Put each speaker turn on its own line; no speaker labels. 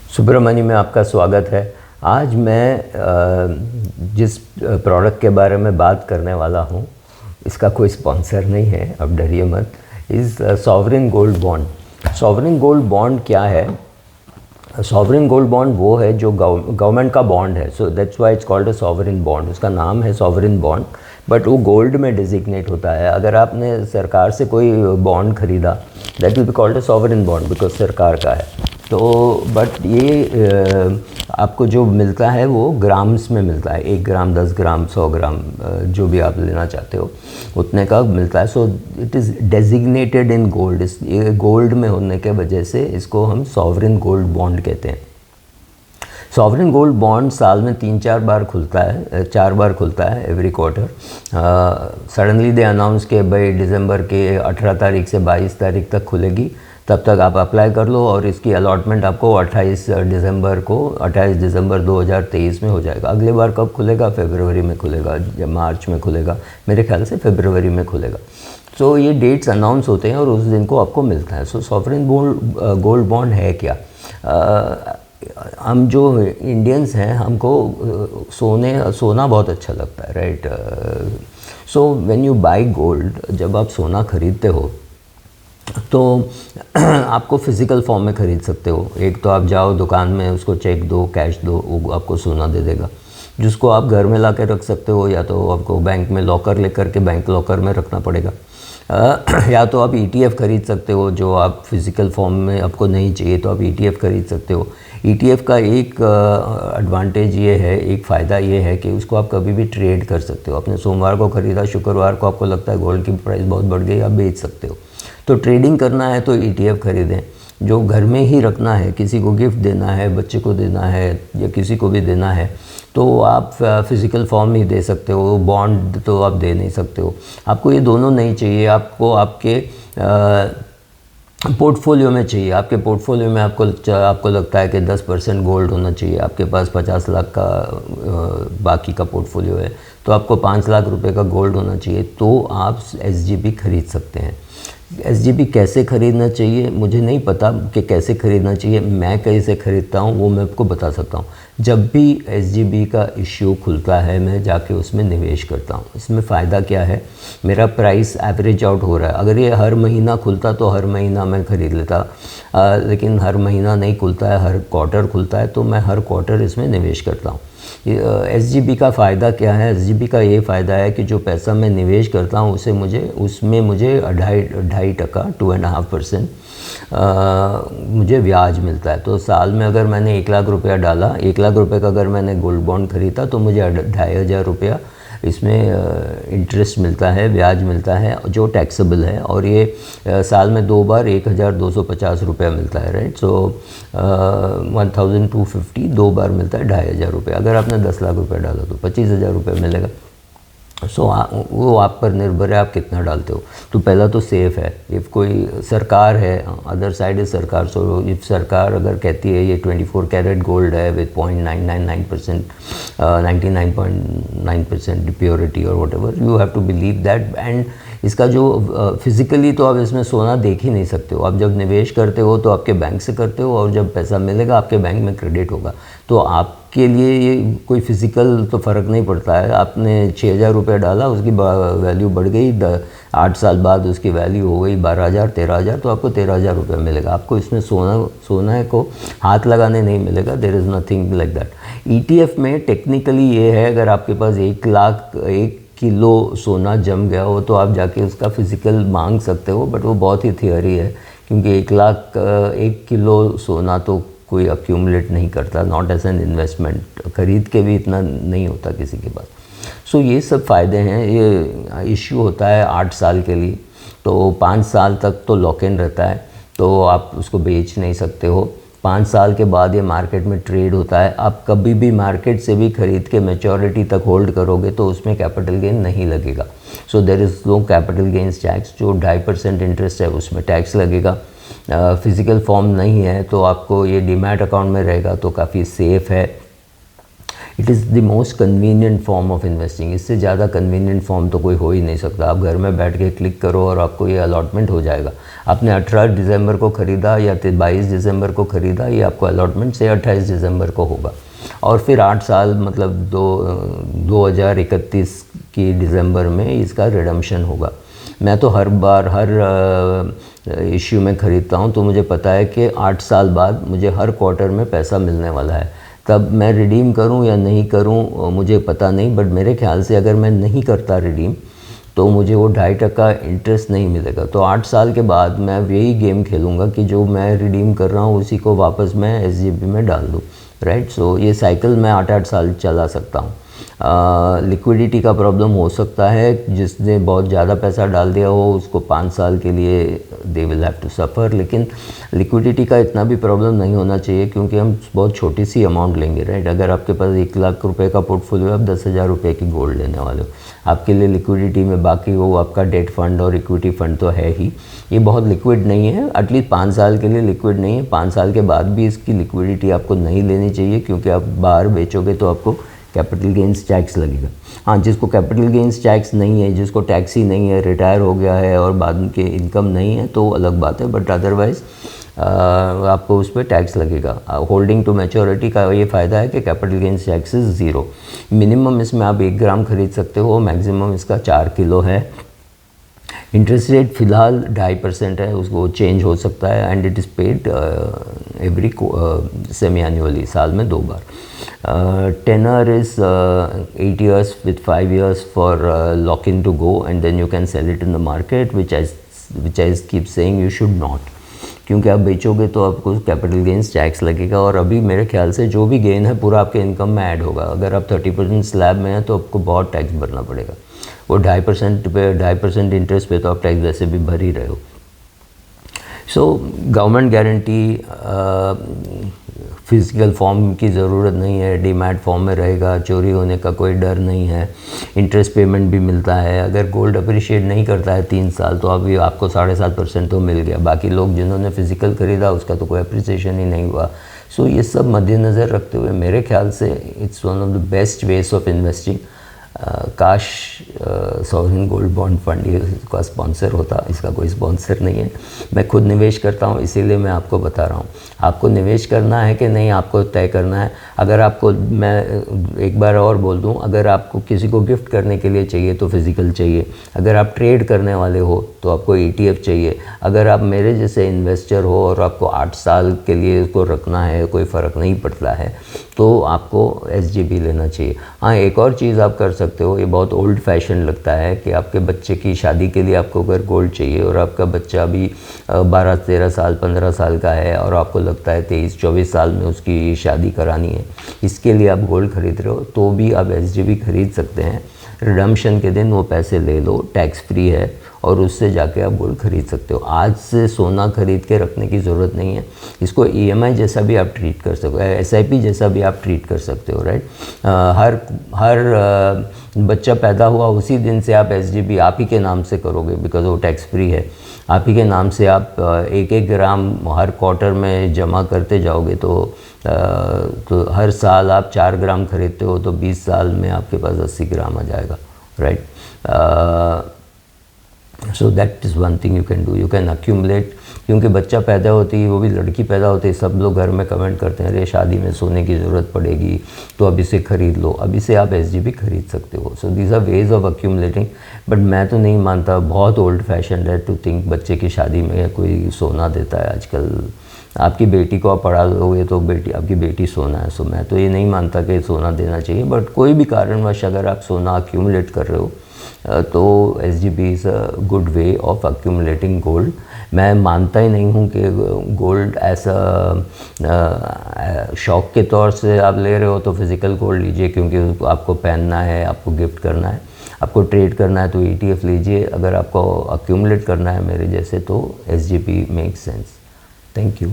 सुब्रमण्य में आपका स्वागत है। आज मैं जिस प्रोडक्ट के बारे में बात करने वाला हूँ, इसका कोई स्पॉन्सर नहीं है, अब डरिए मत। Is sovereign gold bond. Sovereign gold bond क्या है? सॉवरेन गोल्ड बॉन्ड वो है जो गवर्नमेंट का बॉन्ड है, so that's why it's called a sovereign bond. उसका नाम है सॉवरेन बॉन्ड, बट वो गोल्ड में डिजिग्नेट होता है। अगर आपने सरकार से कोई बॉन्ड खरीदा, that will be called a sovereign bond because सरकार का है। तो बट ये आपको जो मिलता है वो ग्राम्स में मिलता है। 1 ग्राम, 10 ग्राम, 100 ग्राम, जो भी आप लेना चाहते हो उतने का मिलता है। So it is designated in gold. ये गोल्ड में होने के वजह से इसको हम सॉवरेन गोल्ड बॉन्ड कहते हैं। सॉवरेन गोल्ड बॉन्ड साल में 3-4 बार खुलता है, 4 बार खुलता है every quarter. Suddenly they announce के भाई दिसंबर के 18 तारीख से 22 तारीख तक खुलेगी, तब तक आप अप्लाई कर लो और इसकी अलॉटमेंट आपको 28 दिसंबर 2023 में हो जाएगा। अगली बार कब खुलेगा? फरवरी में खुलेगा या मार्च में खुलेगा, मेरे ख्याल से फरवरी में खुलेगा। सो ये डेट्स अनाउंस होते हैं और उस दिन को आपको मिलता है। सो सॉवरेन गोल्ड बॉन्ड है क्या? हम जो इंडियंस हैं, हमको सोना बहुत अच्छा लगता है, right? So when you buy gold, जब आप सोना खरीदते हो तो आपको फ़िज़िकल फॉर्म में ख़रीद सकते हो। एक तो आप जाओ दुकान में, उसको चेक दो, कैश दो, वो आपको सोना दे देगा, जिसको आप घर में ला के रख सकते हो, या तो आपको बैंक में लॉकर लेकर के बैंक लॉकर में रखना पड़ेगा, या तो आप ETF खरीद सकते हो, जो आप फिज़िकल फॉर्म में आपको नहीं चाहिए तो आप ETF खरीद सकते हो। ETF का एक एडवांटेज ये है, एक फ़ायदा ये है कि उसको आप कभी भी ट्रेड कर सकते हो। आपने सोमवार को ख़रीदा, शुक्रवार को आपको लगता है गोल्ड की प्राइस बहुत बढ़ गई, आप बेच सकते हो। तो ट्रेडिंग करना है तो ETF खरीदें। जो घर में ही रखना है, किसी को गिफ्ट देना है, बच्चे को देना है या किसी को भी देना है, तो आप फ़िज़िकल फॉर्म ही दे सकते हो, बॉन्ड तो आप दे नहीं सकते हो। आपको ये दोनों नहीं चाहिए, आपको आपके पोर्टफोलियो में चाहिए। आपके पोर्टफोलियो में आपको लगता है कि 10% गोल्ड होना चाहिए, आपके पास 50 लाख का बाकी का पोर्टफोलियो है, तो आपको 5 लाख रुपए का गोल्ड होना चाहिए, तो आप SGB खरीद सकते हैं। SGB कैसे ख़रीदना चाहिए मुझे नहीं पता कि कैसे ख़रीदना चाहिए, मैं कैसे ख़रीदता हूँ वो मैं आपको बता सकता हूँ। जब भी SGB का इश्यू खुलता है, मैं जाके उसमें निवेश करता हूँ। इसमें फ़ायदा क्या है? मेरा प्राइस एवरेज आउट हो रहा है। अगर ये हर महीना खुलता तो हर महीना मैं ख़रीद लेता, लेकिन हर महीना नहीं खुलता है, हर क्वार्टर खुलता है, तो मैं हर क्वार्टर इसमें निवेश करता हूँ। SGB का फ़ायदा क्या है? SGB का ये फ़ायदा है कि जो पैसा मैं निवेश करता हूँ उसमें मुझे 2.5% 2.5% मुझे ब्याज मिलता है। तो साल में अगर मैंने 1 लाख रुपया डाला, 1 लाख रुपये का अगर मैंने गोल्ड बॉन्ड ख़रीदा, तो मुझे 2,500 रुपया इसमें इंटरेस्ट मिलता है, ब्याज मिलता है, जो टैक्सेबल है। और ये साल में 2 बार 1,250 रुपया मिलता है, राइट? सो 1,250 2 बार मिलता है 2,500 रुपये। अगर आपने 10 लाख रुपया डाला तो 25,000 रुपये मिलेगा। सो वो आप पर निर्भर है आप कितना डालते हो। तो पहला तो सेफ़ है। इफ़ कोई सरकार है, अदर साइड इज़ सरकार, सो इफ़ सरकार अगर कहती है ये 24 कैरेट गोल्ड है विद 0.999% 99.9% प्योरिटी और whatever, you have to believe that. And इसका जो फिज़िकली तो आप इसमें सोना देख ही नहीं सकते हो। आप जब निवेश करते हो तो आपके बैंक से करते हो, और जब पैसा मिलेगा आपके बैंक में क्रेडिट होगा। तो आपके लिए ये कोई फ़िज़िकल तो फ़र्क नहीं पड़ता है। आपने 6,000 रुपये डाला, उसकी वैल्यू बढ़ गई, 8 साल बाद उसकी वैल्यू हो गई 12,000 13,000, तो आपको 13,000 रुपये मिलेगा। आपको इसमें सोना को हाथ लगाने नहीं मिलेगा। There is nothing like that. ETF में टेक्निकली ये है, अगर आपके पास 1 किलो सोना जम गया हो तो आप जाके उसका फ़िज़िकल मांग सकते हो, बट वो बहुत ही थियरी है, क्योंकि 1 किलो सोना तो कोई अक्यूमुलेट नहीं करता, नॉट एज एन इन्वेस्टमेंट। खरीद के भी इतना नहीं होता किसी के पास। सो ये सब फ़ायदे हैं। ये इश्यू होता है 8 साल के लिए, तो 5 साल तक तो लॉक इन रहता है, तो आप उसको बेच नहीं सकते हो। 5 साल के बाद ये मार्केट में ट्रेड होता है। आप कभी भी मार्केट से भी ख़रीद के मैच्योरिटी तक होल्ड करोगे तो उसमें कैपिटल गेन नहीं लगेगा। So there is no capital gains tax. जो 2.5% इंटरेस्ट है उसमें टैक्स लगेगा। फ़िज़िकल फॉर्म नहीं है तो आपको ये डीमैट अकाउंट में रहेगा, तो काफ़ी सेफ़ है। It is the most convenient form of investing. इससे ज़्यादा कन्वीनियंट फॉर्म तो कोई हो ही नहीं सकता। आप घर में बैठ के क्लिक करो और आपको ये अलॉटमेंट हो जाएगा। आपने 18 दिसंबर को ख़रीदा या 22 दिसंबर को ख़रीदा, ये आपको अलॉटमेंट से 28 दिसंबर को होगा। और फिर 8 साल मतलब 2031 की दिसंबर में इसका रिडम्पशन होगा। मैं तो हर बार हर इश्यू में ख़रीदता हूँ, तो मुझे पता है कि 8 साल बाद मुझे हर क्वार्टर में पैसा मिलने वाला है। तब मैं रिडीम करूं या नहीं करूं मुझे पता नहीं, बट मेरे ख्याल से अगर मैं नहीं करता रिडीम तो मुझे वो 2.5% इंटरेस्ट नहीं मिलेगा। तो 8 साल के बाद मैं यही गेम खेलूँगा कि जो मैं रिडीम कर रहा हूँ उसी को वापस मैं SGP में डाल दूँ, राइट। सो ये साइकिल मैं 8-8 साल चला सकता हूँ। लिक्विडिटी का प्रॉब्लम हो सकता है, जिसने बहुत ज़्यादा पैसा डाल दिया हो उसको 5 साल के लिए they will have to suffer. लेकिन लिक्विडिटी का इतना भी प्रॉब्लम नहीं होना चाहिए, क्योंकि हम बहुत छोटी सी अमाउंट लेंगे, राइट। अगर आपके पास 1 लाख रुपए का पोर्टफोलियो, आप 10,000 रुपये की गोल्ड लेने वाले हो, आपके लिए लिक्विडिटी में बाकी वो आपका डेट फंड और इक्विटी फंड तो है ही, ये बहुत लिक्विड नहीं है। एटलीस्ट 5 साल के लिए लिक्विड नहीं है। 5 साल के बाद भी इसकी लिक्विडिटी आपको नहीं लेनी चाहिए, क्योंकि आप बाहर बेचोगे तो आपको कैपिटल गेंस टैक्स लगेगा। हाँ, जिसको कैपिटल गेंस टैक्स नहीं है, जिसको टैक्स ही नहीं है, रिटायर हो गया है और बाद के इनकम नहीं है, तो अलग बात है, बट अदरवाइज़ आपको उस पर टैक्स लगेगा। होल्डिंग टू मैच्योरिटी का ये फ़ायदा है कि capital gains tax is 0। Minimum इसमें आप 1 ग्राम खरीद सकते हो, मैक्सिमम इसका 4 किलो है। इंटरेस्ट रेट फ़िलहाल 2.5% है, उसको चेंज हो सकता है। And it is paid every semi annually, साल में 2 बार। Tenure is 8 years with 5 years for lock in to go, and then you can sell it in the market, which I keep saying you should not, क्योंकि आप बेचोगे तो आपको capital gains tax लगेगा। और अभी मेरे ख्याल से जो भी गेन है पूरा आपके इनकम में ऐड होगा। अगर आप 30% स्लैब में हैं तो आपको बहुत टैक्स भरना पड़ेगा। वो 2.5% पे 2.5% इंटरेस्ट पे तो आप टैक्स वैसे भी भर ही रहे हो। So government guarantee, physical form की ज़रूरत नहीं है, डीमैट फॉर्म में रहेगा, चोरी होने का कोई डर नहीं है, इंटरेस्ट पेमेंट भी मिलता है। अगर गोल्ड अप्रिशिएट नहीं करता है 3 साल तो अभी आपको 7.5% तो मिल गया। बाकी लोग जिन्होंने फ़िज़िकल ख़रीदा उसका तो कोई अप्रिसिएशन ही नहीं हुआ। सो ये सब मद्देनज़र रखते हुए मेरे ख्याल से it's one of the best ways of investing. काश सॉवरेन गोल्ड बॉन्ड फंड इसका स्पॉन्सर होता। इसका कोई स्पॉन्सर नहीं है, मैं खुद निवेश करता हूँ, इसीलिए मैं आपको बता रहा हूँ। आपको निवेश करना है कि नहीं आपको तय करना है। अगर आपको, मैं एक बार और बोल दूँ, अगर आपको किसी को गिफ्ट करने के लिए चाहिए तो फिज़िकल चाहिए। अगर आप ट्रेड करने वाले हो तो आपको ETF चाहिए। अगर आप मेरे जैसे इन्वेस्टर हो और आपको 8 साल के लिए इसको रखना है, कोई फ़र्क नहीं पड़ता है, तो आपको SGP लेना चाहिए। हाँ, एक और चीज़ आप कर सकते हो, ये बहुत ओल्ड फैशन लगता है कि आपके बच्चे की शादी के लिए आपको अगर गोल्ड चाहिए और आपका बच्चा अभी 12-13 साल 15 साल का है और आपको लगता है 23-24 साल में उसकी शादी करानी है, इसके लिए आप गोल्ड खरीद रहे हो, तो भी आप SGP खरीद सकते हैं। रिडम्पशन के दिन वो पैसे ले लो, टैक्स फ्री है, और उससे जाके आप गोल्ड खरीद सकते हो। आज से सोना खरीद के रखने की ज़रूरत नहीं है। इसको EMI जैसा भी आप ट्रीट कर सकते हो, SIP जैसा भी आप ट्रीट कर सकते हो, राइट। हर बच्चा पैदा हुआ उसी दिन से आप SGP आप ही के नाम से करोगे, बिकॉज वो टैक्स फ्री है। आप ही के नाम से आप 1-1 ग्राम हर क्वार्टर में जमा करते जाओगे तो हर साल आप 4 ग्राम खरीदते हो तो 20 साल में आपके पास 80 ग्राम आ जाएगा, right. So that is one thing you can do, you can accumulate. क्योंकि बच्चा पैदा होती है, वो भी लड़की पैदा होती है, सब लोग घर में कमेंट करते हैं, अरे शादी में सोने की ज़रूरत पड़ेगी तो अब इसे ख़रीद लो। अभी से आप SGP खरीद सकते हो। So these are ways of accumulating. But मैं तो नहीं मानता, बहुत ओल्ड फैशन है टू थिंक बच्चे की शादी में कोई सोना देता है। आजकल आपकी बेटी को आप पढ़ा दोगे तो आपकी बेटी सोना है। सो मैं तो ये नहीं मानता कि सोना देना चाहिए, बट कोई भी कारणवश अगर आप सोना अक्यूमुलेट कर रहे हो तो SGP is a good way of accumulating gold. मैं मानता ही नहीं हूँ कि गोल्ड ऐसा शौक के तौर से आप ले रहे हो तो फिज़िकल गोल्ड लीजिए, क्योंकि आपको पहनना है, आपको गिफ्ट करना है। आपको ट्रेड करना है तो ETF लीजिए। अगर आपको अक्यूमुलेट करना है मेरे जैसे तो SGP makes sense. Thank you.